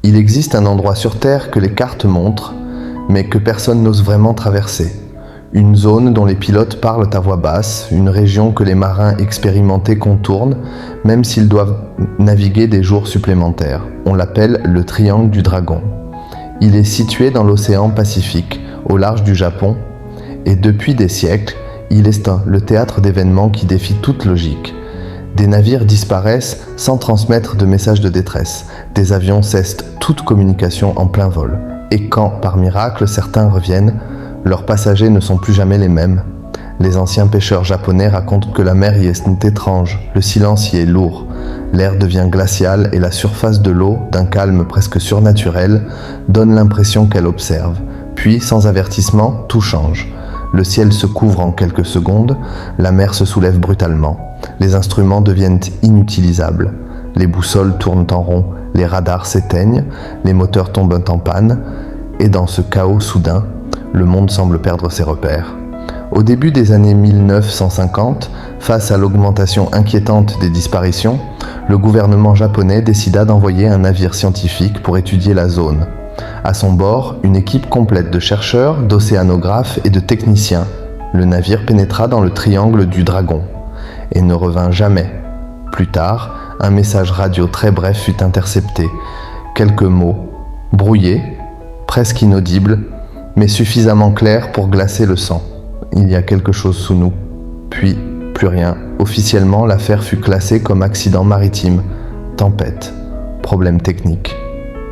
Il existe un endroit sur Terre que les cartes montrent, mais que personne n'ose vraiment traverser. Une zone dont les pilotes parlent à voix basse, une région que les marins expérimentés contournent, même s'ils doivent naviguer des jours supplémentaires. On l'appelle le Triangle du Dragon. Il est situé dans l'océan Pacifique, au large du Japon, et depuis des siècles, il est le théâtre d'événements qui défient toute logique. Des navires disparaissent sans transmettre de messages de détresse. Des avions cessent toute communication en plein vol. Et quand, par miracle, certains reviennent, leurs passagers ne sont plus jamais les mêmes. Les anciens pêcheurs japonais racontent que la mer y est étrange, le silence y est lourd. L'air devient glacial et la surface de l'eau, d'un calme presque surnaturel, donne l'impression qu'elle observe. Puis, sans avertissement, tout change. Le ciel se couvre en quelques secondes, la mer se soulève brutalement. Les instruments deviennent inutilisables. Les boussoles tournent en rond, les radars s'éteignent, les moteurs tombent en panne, et dans ce chaos soudain, le monde semble perdre ses repères. Au début des années 1950, face à l'augmentation inquiétante des disparitions, le gouvernement japonais décida d'envoyer un navire scientifique pour étudier la zone. À son bord, une équipe complète de chercheurs, d'océanographes et de techniciens. Le navire pénétra dans le triangle du Dragon et ne revint jamais. Plus tard, un message radio très bref fut intercepté. Quelques mots, brouillés, presque inaudibles, mais suffisamment clairs pour glacer le sang. Il y a quelque chose sous nous. Puis, plus rien. Officiellement, l'affaire fut classée comme accident maritime, tempête, problème technique.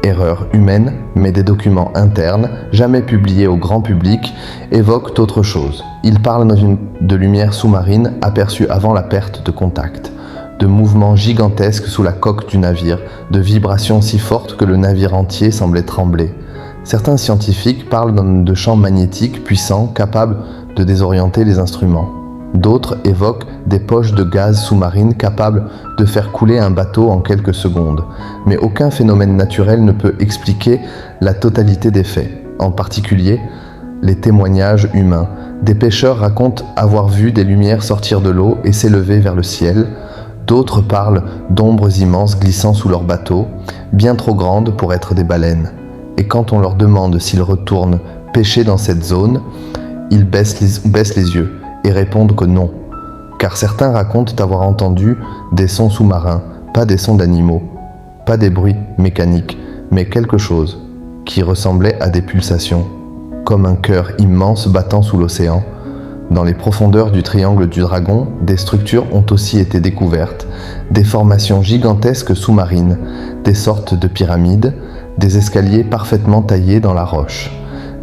Erreur humaine, mais des documents internes, jamais publiés au grand public, évoquent autre chose. Ils parlent de lumière sous-marine aperçue avant la perte de contact, de mouvements gigantesques sous la coque du navire, de vibrations si fortes que le navire entier semblait trembler. Certains scientifiques parlent de champs magnétiques puissants capables de désorienter les instruments. D'autres évoquent des poches de gaz sous-marines capables de faire couler un bateau en quelques secondes. Mais aucun phénomène naturel ne peut expliquer la totalité des faits, en particulier les témoignages humains. Des pêcheurs racontent avoir vu des lumières sortir de l'eau et s'élever vers le ciel. D'autres parlent d'ombres immenses glissant sous leurs bateaux, bien trop grandes pour être des baleines. Et quand on leur demande s'ils retournent pêcher dans cette zone, ils baissent les yeux et répondent que non, car certains racontent avoir entendu des sons sous-marins, pas des sons d'animaux, pas des bruits mécaniques, mais quelque chose qui ressemblait à des pulsations, comme un cœur immense battant sous l'océan. Dans les profondeurs du triangle du Dragon, des structures ont aussi été découvertes, des formations gigantesques sous-marines, des sortes de pyramides, des escaliers parfaitement taillés dans la roche,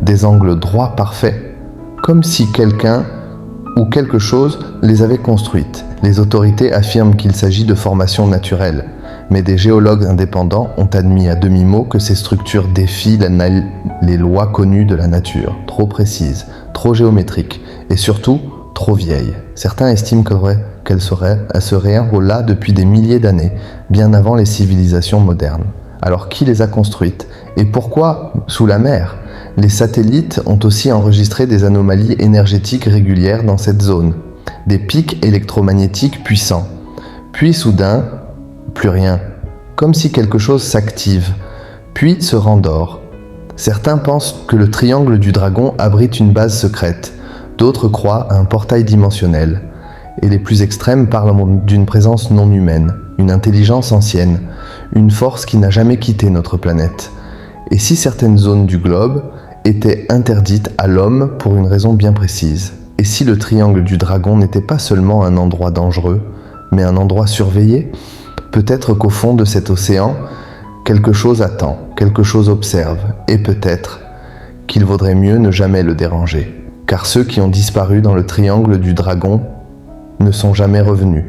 des angles droits parfaits, comme si quelqu'un ou quelque chose les avait construites. Les autorités affirment qu'il s'agit de formations naturelles, mais des géologues indépendants ont admis à demi-mot que ces structures défient les lois connues de la nature, trop précises, trop géométriques et surtout trop vieilles. Certains estiment qu'elles seraient là depuis des milliers d'années, bien avant les civilisations modernes. Alors qui les a construites? Et pourquoi sous la mer? Les satellites ont aussi enregistré des anomalies énergétiques régulières dans cette zone, des pics électromagnétiques puissants. Puis soudain, plus rien, comme si quelque chose s'active, puis se rendort. Certains pensent que le triangle du Dragon abrite une base secrète, d'autres croient à un portail dimensionnel, et les plus extrêmes parlent d'une présence non humaine, une intelligence ancienne, une force qui n'a jamais quitté notre planète. Et si certaines zones du globe étaient interdites à l'homme pour une raison bien précise? Et si le triangle du Dragon n'était pas seulement un endroit dangereux, mais un endroit surveillé? Peut-être qu'au fond de cet océan, quelque chose attend, quelque chose observe, et peut-être qu'il vaudrait mieux ne jamais le déranger, car ceux qui ont disparu dans le triangle du Dragon ne sont jamais revenus.